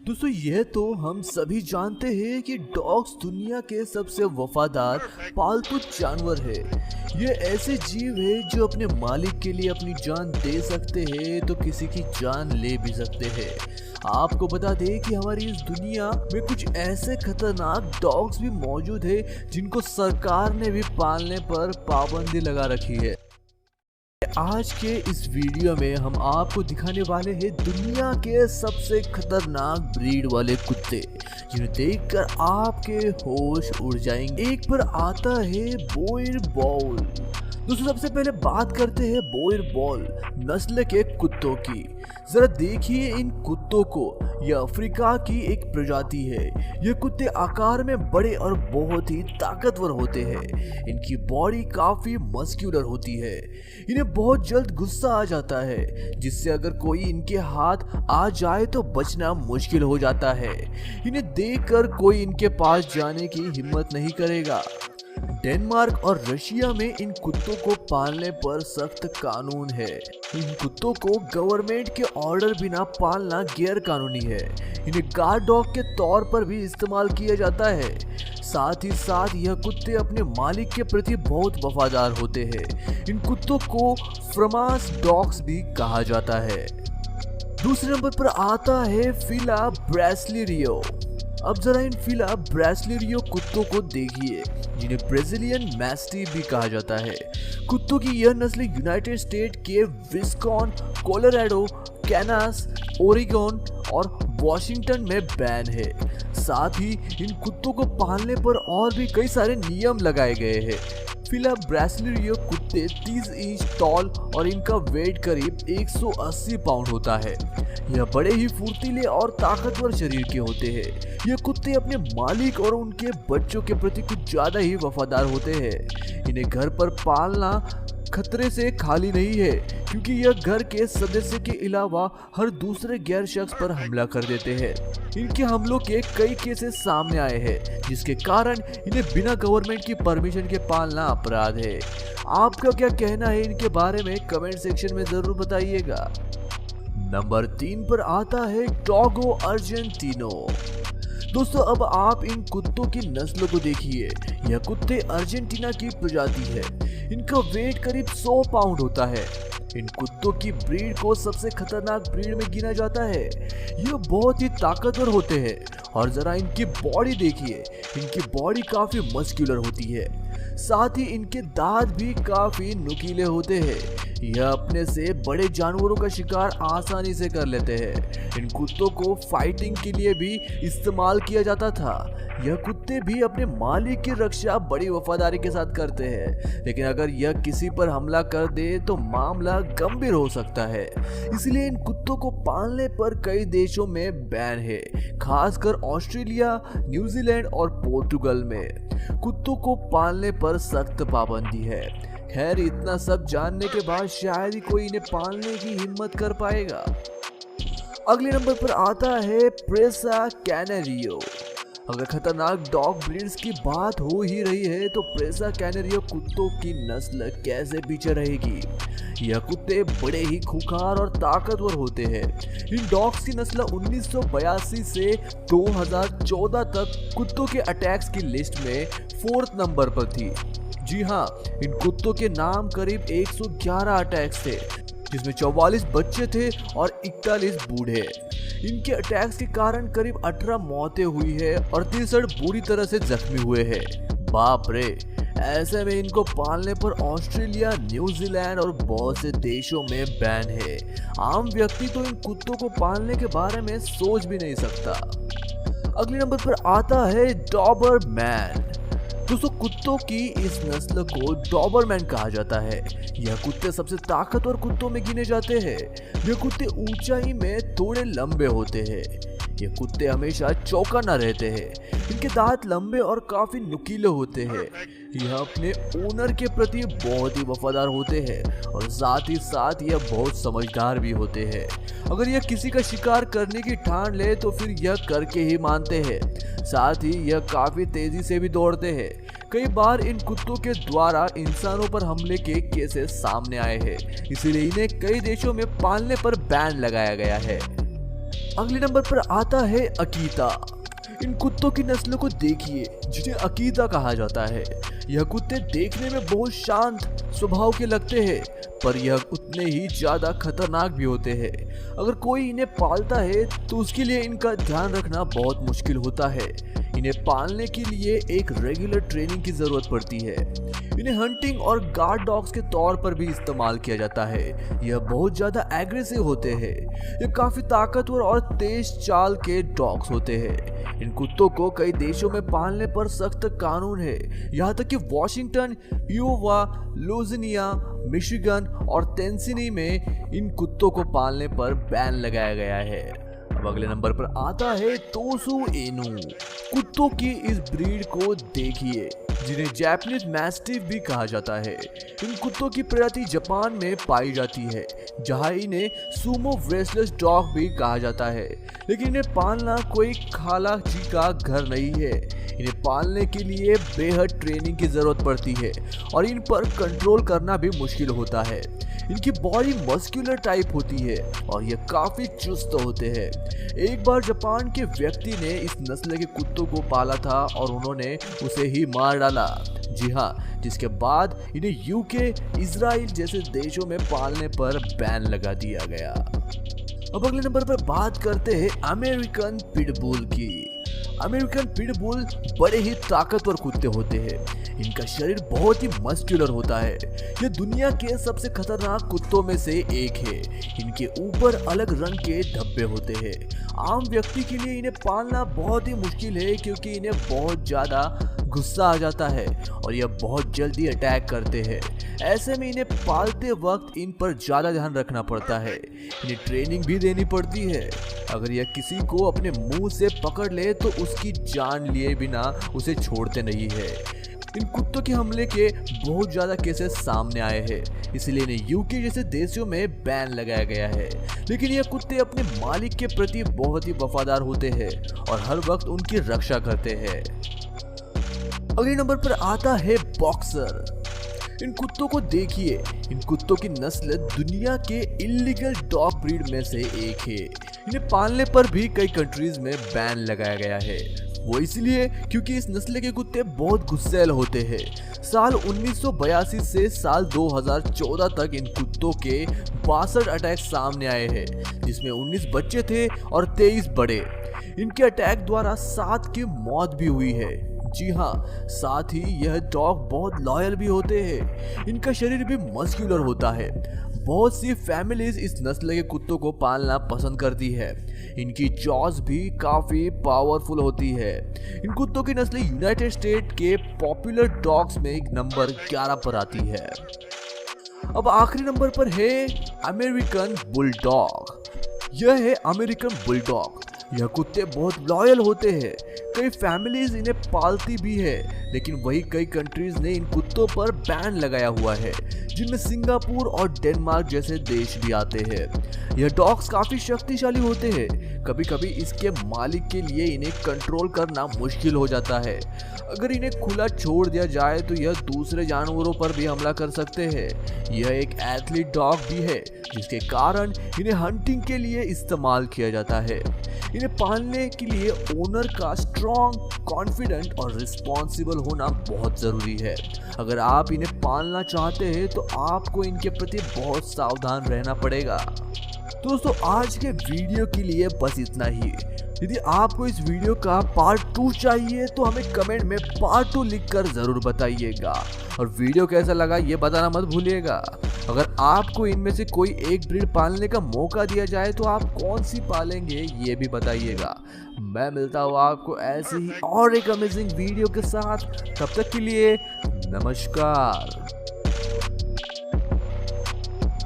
दोस्तों ये तो हम सभी जानते हैं कि डॉग्स दुनिया के सबसे वफादार पालतू जानवर है। ये ऐसे जीव है जो अपने मालिक के लिए अपनी जान दे सकते हैं तो किसी की जान ले भी सकते हैं। आपको बता दें कि हमारी इस दुनिया में कुछ ऐसे खतरनाक डॉग्स भी मौजूद है जिनको सरकार ने भी पालने पर पाबंदी लगा रखी है। आज के इस वीडियो में हम आपको दिखाने वाले हैं दुनिया के सबसे खतरनाक ब्रीड वाले कुत्ते जिन्हें देखकर आपके होश उड़ जाएंगे। एक पर आता है बोयर बॉल। दोस्तों सबसे पहले बात करते हैं बोयर बॉल नस्ल के कुत्तों की। जरा देखिए इन कुत्तों को। यह अफ्रीका की एक प्रजाति है। ये कुत्ते आकार में बड़े और बहुत ही ताकतवर होते हैं। इनकी बॉडी काफी मस्क्यूलर होती है। इन्हें बहुत जल्द गुस्सा आ जाता है जिससे अगर कोई इनके हाथ आ जाए तो बचना मुश्किल हो जाता है। इन्हें देखकर कोई इनके पास जाने की हिम्मत नहीं करेगा। डेनमार्क और रशिया में इन कुत्तों को पालने पर सख्त कानून है। इन कुत्तों को गवर्नमेंट के ऑर्डर बिना पालना गैर कानूनी है। इन्हें गार्ड डॉग के तौर पर भी इस्तेमाल किया जाता है। साथ ही साथ यह कुत्ते अपने मालिक के प्रति बहुत वफादार होते हैं। इन कुत्तों को फ्रमास डॉग्स भी कहा जाता है। दूसरे नंबर पर आता है फिला ब्रासिलिएरो। अब जरा इन फिला ब्रासिलिएरो कुत्तों को देखिए जिन्हें ब्राजीलियन मैस्टिफ भी कहा जाता है। कुत्तों की यह नस्ल यूनाइटेड स्टेट के विस्कॉन, कोलोराडो, कैनास, ओरेगन और वॉशिंगटन में बैन है। साथ ही इन कुत्तों को पालने पर और भी कई सारे नियम लगाए गए हैं। फिला ब्रासिलिएरो कुत्ते 30 इंच टॉल और इनका वेट करीब 180 पाउंड होता है। यह बड़े ही फुर्तीले और ताकतवर शरीर के होते हैं। ये कुत्ते अपने मालिक और उनके बच्चों के प्रति कुछ ज्यादा ही वफादार होते हैं। इन्हें घर पर पालना खतरे से खाली नहीं है क्योंकि यह घर के सदस्य के अलावा हर दूसरे गैर शख्स पर हमला कर देते हैं। इनके हमलों के कई केसेस सामने आए हैं जिसके कारण इन्हें बिना गवर्नमेंट की परमिशन के पालना अपराध है। आपका क्या कहना है इनके बारे में कमेंट सेक्शन में जरूर बताइएगा। नंबर 3 पर आता है डॉगो अर्जेंटिनो। दोस्तों अब आप इन कुत्तों की नस्लों को देखिए। यह कुत्ते अर्जेंटीना की प्रजाति है। इनका वेट करीब 100 पाउंड होता है। इन कुत्तों की ब्रीड को सबसे खतरनाक ब्रीड में गिना जाता है। ये बहुत ही ताकतवर होते हैं और जरा इनकी बॉडी देखिए। इनकी बॉडी काफी मस्क्यूलर होती है। साथ ही इनके दांत भी काफी नुकीले होते हैं। यह अपने से बड़े जानवरों का शिकार आसानी से कर लेते हैं। इन कुत्तों को फाइटिंग के लिए भी इस्तेमाल किया जाता था। यह कुत्ते भी अपने मालिक की रक्षा बड़ी वफादारी के साथ करते हैं, लेकिन अगर यह किसी पर हमला कर दे तो मामला गंभीर हो सकता है। इसलिए इन कुत्तों को पालने पर कई देशों में बैन है, खासकर ऑस्ट्रेलिया, न्यूजीलैंड और पोर्टुगल में कुत्तों को पालने पर सख्त पाबंदी है। खैर इतना सब जानने के बाद शायद ही कोई इन्हें पालने की हिम्मत कर पाएगा। अगले नंबर पर आता है प्रेसा कैनेरियो। अगर खतरनाक डॉग ब्रीड्स की बात हो ही रही है तो प्रेसा कैनेरियो कुत्तों की नस्ल कैसे पीछे रहेगी। यह कुत्ते बड़े ही खूंखार और ताकतवर होते हैं। इन डॉग्स की नस्ल 1982 से 2014 तक कुत्तों के अटैक्स की लिस्ट में 4th नंबर पर थी। जी हाँ, इन कुत्तों के नाम करीब 111 अटैक्स थे जिसमें 44 बच्चे थे और 41 बूढ़े। इनके अटैक्स के कारण करीब 18 मौतें हुई है और 63 बुरी तरह से जख्मी हुए हैं। बाप रे, ऐसे में इनको पालने पर ऑस्ट्रेलिया, न्यूजीलैंड और बहुत से देशों में बैन है। आम व्यक्ति तो इन कुत्तों को पालने के बारे में सोच भी नहीं सकता। अगले नंबर पर आता है डॉबरमैन। दोस्तों कुत्तों की इस नस्ल को डॉबरमैन कहा जाता है। यह कुत्ते सबसे ताकतवर कुत्तों में गिने जाते हैं। ये कुत्ते ऊंचाई में थोड़े लंबे होते हैं। ये कुत्ते हमेशा चौकन्ना रहते हैं। इनके दांत लंबे और काफी नुकीले होते हैं। यह अपने ओनर के प्रति बहुत ही वफादार होते हैं और साथ ही साथ यह बहुत समझदार भी होते हैं। अगर यह किसी का शिकार करने की ठान ले तो फिर यह करके ही मानते हैं। साथ ही यह काफी तेजी से भी दौड़ते हैं। कई बार इन कुत्तों के द्वारा इंसानों पर हमले के केसेस सामने आए हैं, इसीलिए इन्हें कई देशों में पालने पर बैन लगाया गया है। अगले नंबर पर आता है अकीता। इन कुत्तों की नस्लों को देखिए जिन्हें अकीता कहा जाता है। यह कुत्ते देखने में बहुत शांत स्वभाव के लगते हैं, पर यह उतने ही ज्यादा खतरनाक भी होते हैं। अगर कोई इन्हें पालता है तो उसके लिए इनका ध्यान रखना बहुत मुश्किल होता है। इन्हें पालने के लिए एक रेगुलर ट्रेनिंग की जरूरत पड़ती है। इन्हें हंटिंग और गार्ड डॉग्स के तौर पर भी इस्तेमाल किया जाता है। यह बहुत ज्यादा एग्रेसिव होते हैं। ये काफी ताकतवर और तेज चाल के डॉग्स होते हैं। इन कुत्तों को कई देशों में पालने पर सख्त कानून है। यहाँ तक कि वॉशिंगटन, इयोवा, लुइसियाना, मिशिगन और टेनेसी में इन कुत्तों को पालने पर बैन लगाया गया है। अब अगले नंबर पर आता है तोशू इनु। कुत्तों की इस ब्रीड को देखिए जिन्हें जापानीज मैस्टिफ भी कहा जाता है। इन कुत्तों की प्रजाति जापान में पाई जाती है, जहां इन्हें सुमो रेसलर्स डॉग भी कहा जाता है। लेकिन इन्हें पालना कोई खाला जी का घर नहीं है। इन्हें पालने के लिए बेहद ट्रेनिंग की जरूरत पड़ती है और इन पर कंट्रोल करना भी मुश्किल होता है। इनकी बॉडी मस्कुलर टाइप होती है और ये काफी चुस्त होते हैं। एक बार जापान के व्यक्ति ने इस नस्ल के कुत्तों को पाला था और उन्होंने उसे ही मार डाला। जी हाँ, जिसके बाद इन्हें यूके, इजराइल जैसे देशों में पालने पर बैन लगा दिया गया। अब अगले नंबर पर बात करते हैं अमेरिकन पिटबुल की। अमेरिकन पिटबुल बड़े ही ताकतवर कुत्ते होते हैं। इनका शरीर बहुत ही मस्कुलर होता है। ये दुनिया के सबसे खतरनाक कुत्तों में से एक है। इनके ऊपर अलग रंग के धब्बे होते हैं। आम व्यक्ति के लिए इन्हें पालना बहुत ही मुश्किल है क्योंकि इन्हें बहुत ज्यादा गुस्सा आ जाता है और यह बहुत जल्दी अटैक करते हैं। ऐसे में इन्हें पालते वक्त इन पर ज्यादा ध्यान रखना पड़ता है। इन्हें ट्रेनिंग भी देनी पड़ती है। अगर यह किसी को अपने मुंह से पकड़ ले तो उसकी जान लिए बिना उसे छोड़ते नहीं है। इन कुत्तों के हमले के बहुत ज्यादा केसेस सामने आए हैं, इसलिए इन्हें यूके जैसे देशों में बैन लगाया गया है। लेकिन ये कुत्ते अपने मालिक के प्रति बहुत ही वफादार होते हैं और हर वक्त उनकी रक्षा करते हैं। अगले नंबर पर आता है बॉक्सर। इन कुत्तों को देखिए। इन कुत्तों की नस्ल दुनिया के इल्लीगल डॉग ब्रीड में से एक है। इन्हें पालने पर भी कई कंट्रीज में बैन लगाया गया है। वो इसलिए क्योंकि इस नस्ल के कुत्ते बहुत गुस्सैल होते हैं। साल 1982 से साल 2014 तक इन कुत्तों के 62 अटैक सामने आए हैं, जिसमें 19 बच्चे थे और 23 बड़े। इनके अटैक द्वारा 7 की मौत भी हुई है। जी हाँ, साथ ही यह डॉग बहुत लॉयल भी होते हैं। इनका शरीर भी मस्कुलर होता है। बहुत सी फैमिलीज इस नस्ल के कुत्तों को पालना पसंद करती है। इनकी जॉज भी काफी पावरफुल होती है। इन कुत्तों की नस्ल यूनाइटेड स्टेट के पॉपुलर डॉग्स में नंबर 11 पर आती है। अब आखिरी नंबर पर है अमेरिकन बुलडॉग। यह है अमेरिकन बुलडॉग। यह कुत्ते बहुत लॉयल होते हैं। कई फैमिलीज इन्हें पालती भी है, लेकिन वही कई कंट्रीज ने इन कुत्तों पर बैन लगाया हुआ है, जिनमें सिंगापुर और डेनमार्क जैसे देश भी आते हैं। यह डॉग्स काफी शक्तिशाली होते हैं। कभी कभी इसके मालिक के लिए इन्हें कंट्रोल करना मुश्किल हो जाता है। अगर इन्हें खुला छोड़ दिया जाए तो यह दूसरे जानवरों पर भी हमला कर सकते हैं। यह एक एथलीट डॉग भी है, जिसके कारण इन्हें हंटिंग के लिए इस्तेमाल किया जाता है। इन्हें पालने के लिए ओनर का स्ट्रॉन्ग, कॉन्फिडेंट और रिस्पॉन्सिबल होना बहुत जरूरी है। अगर आप इन्हें पालना चाहते हैं तो आपको इनके प्रति बहुत सावधान रहना पड़ेगा। दोस्तों, आज के वीडियो के लिए बस इतना ही। यदि आपको इस वीडियो का पार्ट 2 चाहिए तो हमें कमेंट में पार्ट 2 लिखकर जरूर बताइएगा और वीडियो कैसा लगा ये बताना मत भूलिएगा। अगर आपको इनमें से कोई एक ब्रीड पालने का मौका दिया जाए तो आप कौन सी पालेंगे ये भी बताइएगा। मैं मिलता हूँ आपको ऐसे ही और एक अमेजिंग वीडियो के साथ। तब तक के लिए नमस्कार।